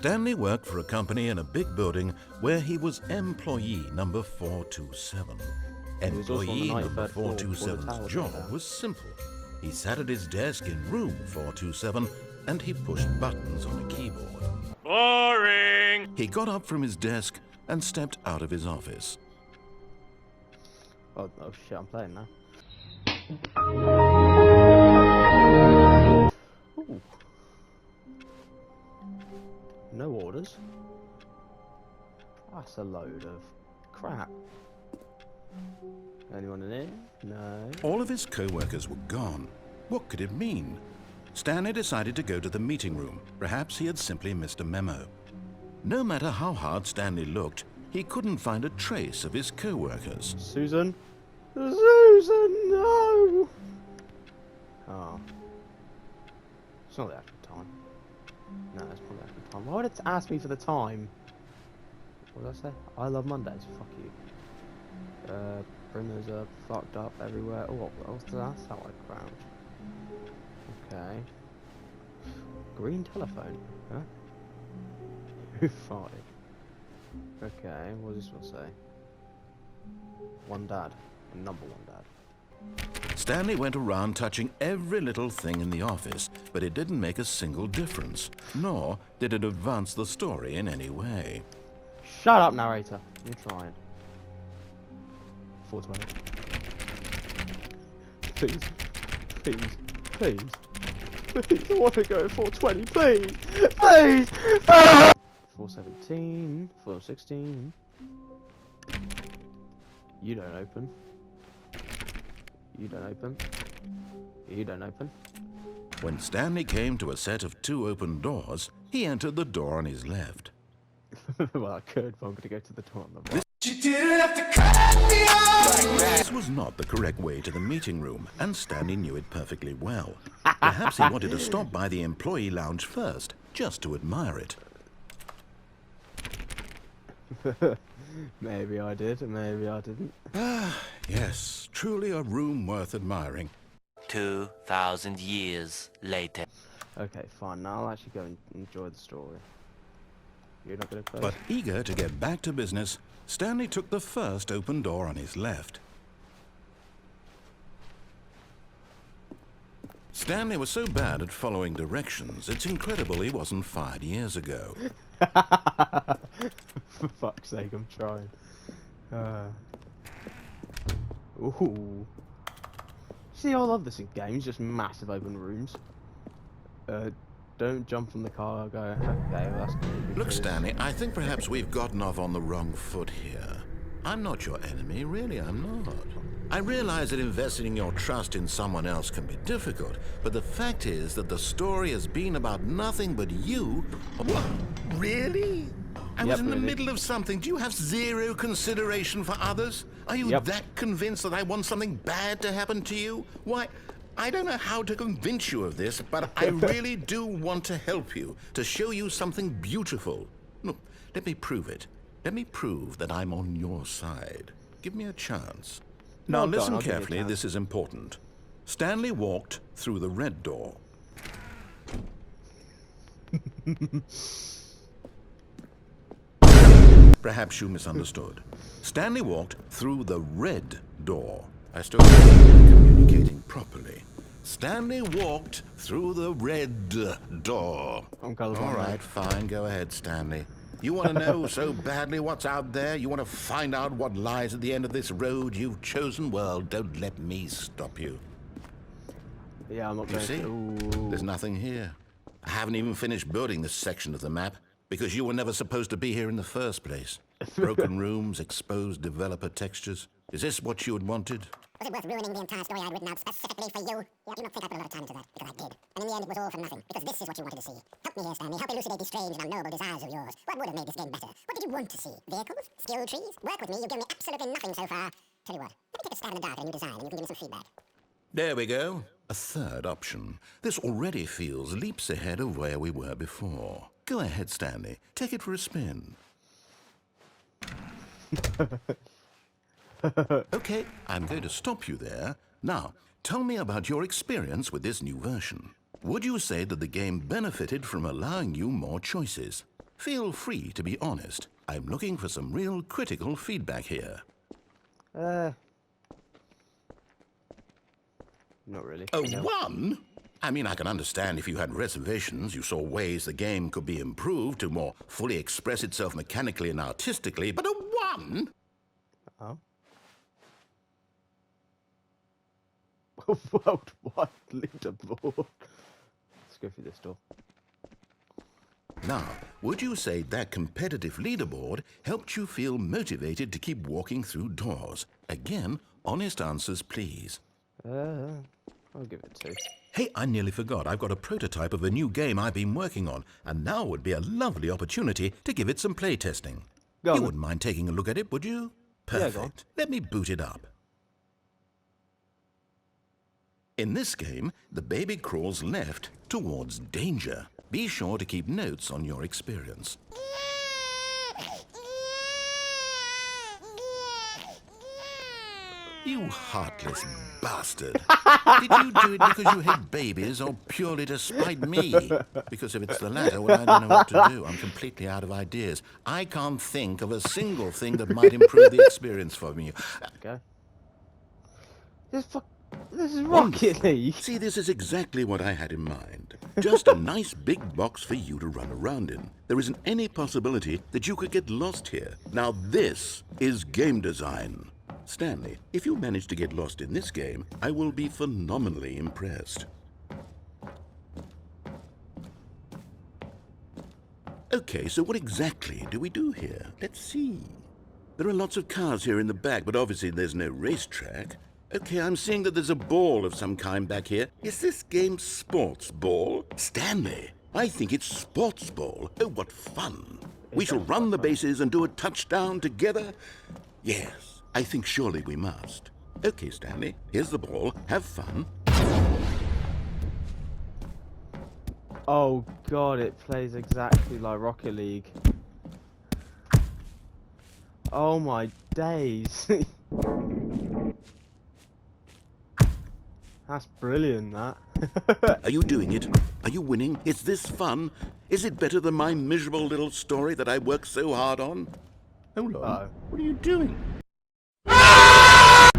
Stanley worked for a company in a big building where he was employee number 427. Employee number 427's job was simple. He sat at his desk in room 427 and he pushed buttons on a keyboard. Boring! He got up from his desk and stepped out of his office. Oh shit, I'm playing now. Ooh. No orders. That's a load of crap. Anyone in here? No. All of his co-workers were gone. What could it mean? Stanley decided to go to the meeting room. Perhaps he had simply missed a memo. No matter how hard Stanley looked, he couldn't find a trace of his co-workers. Susan? Susan, no! Oh. It's not the actual time. No, it's not the actual time. Why would it ask me for the time? What did I say? I love Mondays. Fuck you. Printers are fucked up everywhere. Oh, what's that? That like ground. Okay. Green telephone. Huh? Who farted? Okay, what does this one say? One dad. Number one dad. Stanley went around touching every little thing in the office, but it didn't make a single difference, nor did it advance the story in any way. Shut up, narrator. I'm trying. 420. Please. Please. Please. Please. I want to go 420. Please. Please. 417. 416. You don't open. You don't open. You don't open. When Stanley came to a set of 2 open doors, he entered the door on his left. Well, I could, but I'm going to go to the door on the right. You didn't have to cut me off! This was not the correct way to the meeting room, and Stanley knew it perfectly well. Perhaps he wanted to stop by the employee lounge first, just to admire it. Maybe I did, maybe I didn't. Ah, yes, truly a room worth admiring. 2,000 years later. Okay, fine, now I'll actually go and enjoy the story. You're not going to close? But eager to get back to business, Stanley took the first open door on his left. Stanley was so bad at following directions, it's incredible he wasn't fired years ago. For fuck's sake, I'm trying. Ooh. See, I love this in games, just massive open rooms. Don't jump from the car, go, okay, well, that's gonna be Look, Stanley, I think perhaps we've gotten off on the wrong foot here. I'm not your enemy, really, I'm not. I realize that investing your trust in someone else can be difficult, but the fact is that the story has been about nothing but you. What? Really? I was in the middle of something. Do you have zero consideration for others? Are you that convinced that I want something bad to happen to you? Why, I don't know how to convince you of this, but I really do want to help you, to show you something beautiful. Look, let me prove it. Let me prove that I'm on your side. Give me a chance. Now listen carefully, this is important. Stanley walked through the red door. Perhaps you misunderstood. Stanley walked through the red door. I still can't communicating properly. Stanley walked through the red door. All right, fine, go ahead, Stanley. You want to know so badly what's out there? You want to find out what lies at the end of this road you've chosen? Well, don't let me stop you. Yeah, I'm not going to. You see? There's nothing here. I haven't even finished building this section of the map, because you were never supposed to be here in the first place. Broken rooms, exposed developer textures. Is this what you had wanted? Was it worth ruining the entire story I'd written out specifically for you? You don't think I put a lot of time into that, because I did. And in the end, it was all for nothing, because this is what you wanted to see. Help me here, Stanley. Help elucidate these strange and unknowable desires of yours. What would have made this game better? What did you want to see? Vehicles? Skill trees? Work with me. You've given me absolutely nothing so far. Tell you what, let me take a stab in the dark at a new design, and you can give me some feedback. There we go. A third option. This already feels leaps ahead of where we were before. Go ahead, Stanley. Take it for a spin. Okay, I'm going to stop you there. Now, tell me about your experience with this new version. Would you say that the game benefited from allowing you more choices? Feel free to be honest. I'm looking for some real critical feedback here. Not really. A No. 1? I mean, I can understand if you had reservations, you saw ways the game could be improved to more fully express itself mechanically and artistically, but a 1? Oh. Worldwide leaderboard. Let's go through this door. Now, would you say that competitive leaderboard helped you feel motivated to keep walking through doors? Again, honest answers, please. I'll give it 2. Hey, I nearly forgot. I've got a prototype of a new game I've been working on, and now would be a lovely opportunity to give it some playtesting. Go You on. wouldn't mind taking a look at it, would you? Yeah, Perfect. go on. Let me boot it up. In this game, the baby crawls left towards danger. Be sure to keep notes on your experience. You heartless bastard. Did you do it because you hate babies or purely to spite me? Because if it's the latter, well, I don't know what to do. I'm completely out of ideas. I can't think of a single thing that might improve the experience for me. Okay. This is Rocket League. See, this is exactly what I had in mind. Just a nice big box for you to run around in. There isn't any possibility that you could get lost here. Now this is game design. Stanley, if you manage to get lost in this game, I will be phenomenally impressed. Okay, so what exactly do we do here? Let's see. There are lots of cars here in the back, but obviously there's no racetrack. Okay, I'm seeing that there's a ball of some kind back here. Is this game sports ball? Stanley, I think it's sports ball. Oh, what fun. We shall run the bases and do a touchdown together? Yes, I think surely we must. Okay, Stanley, here's the ball. Have fun. Oh god, it plays exactly like Rocket League. Oh my days. That's brilliant, that. Are you doing it? Are you winning? Is this fun? Is it better than my miserable little story that I worked so hard on? Hold on. Uh-oh. What are you doing? Uh-oh.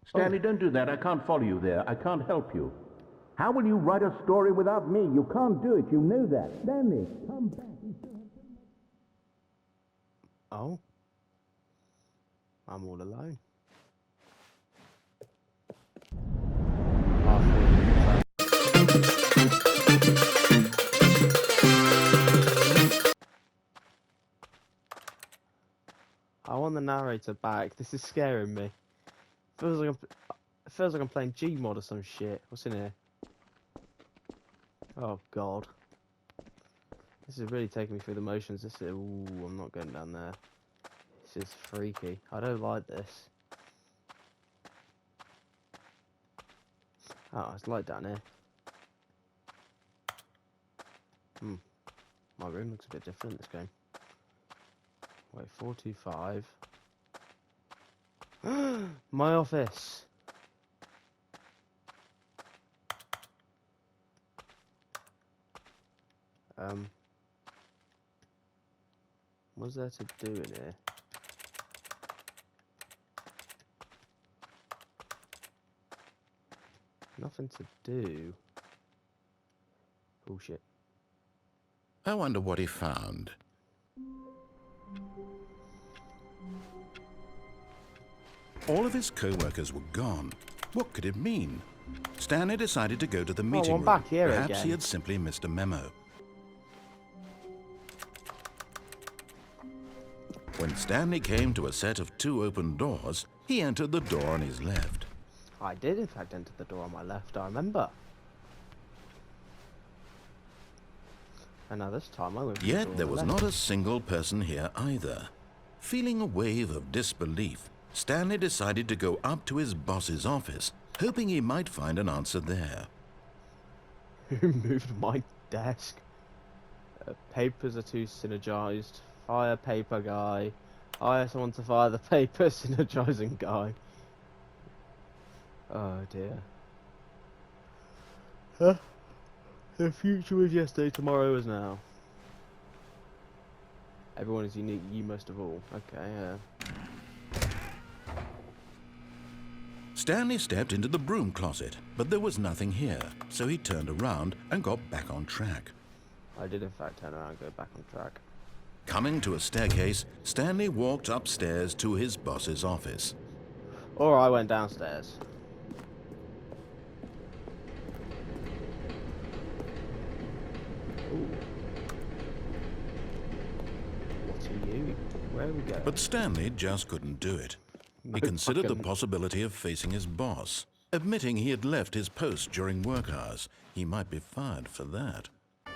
Stanley, don't do that. I can't follow you there. I can't help you. How will you write a story without me? You can't do it. You know that. Stanley, come back. Oh. I'm all alone. I want the narrator back. This is scaring me. Feels like I'm playing Gmod or some shit. What's in here? Oh god. This is really taking me through the motions. This is. Ooh, I'm not going down there. This is freaky. I don't like this. Oh, it's light down here. My room looks a bit different in this game. Wait, 425. My office. What's there to do in here? Nothing to do. Bullshit. I wonder what he found. All of his co-workers were gone. What could it mean? Stanley decided to go to the meeting I'm room. back here Perhaps again. he had simply missed a memo. When Stanley came to a set of 2 open doors, he entered the door on his left. I did in fact enter the door on my left, I remember. And now this time I went for the door Yet on there the was left. not a single person here either. Feeling a wave of disbelief, Stanley decided to go up to his boss's office, hoping he might find an answer there. Who moved my desk? Papers are too synergized. Fire paper guy. Hire someone to fire the paper synergizing guy. Oh dear. Huh? The future is yesterday, tomorrow is now. Everyone is unique, you most of all. Okay, Stanley stepped into the broom closet, but there was nothing here, so he turned around and got back on track. I did in fact turn around and go back on track. Coming to a staircase, Stanley walked upstairs to his boss's office. Or I went downstairs. Ooh. What are you? Where are we going? But Stanley just couldn't do it. No, He considered the fucking- possibility of facing his boss. Admitting he had left his post during work hours, he might be fired for that.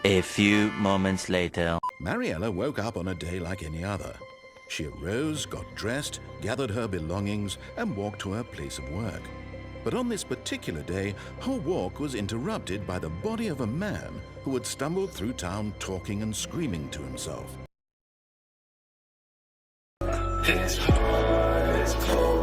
A few moments later. Mariella woke up on a day like any other. She arose, got dressed, gathered her belongings, and walked to her place of work. But on this particular day, her walk was interrupted by the body of a man who had stumbled through town talking and screaming to himself. It's hard, it's cold.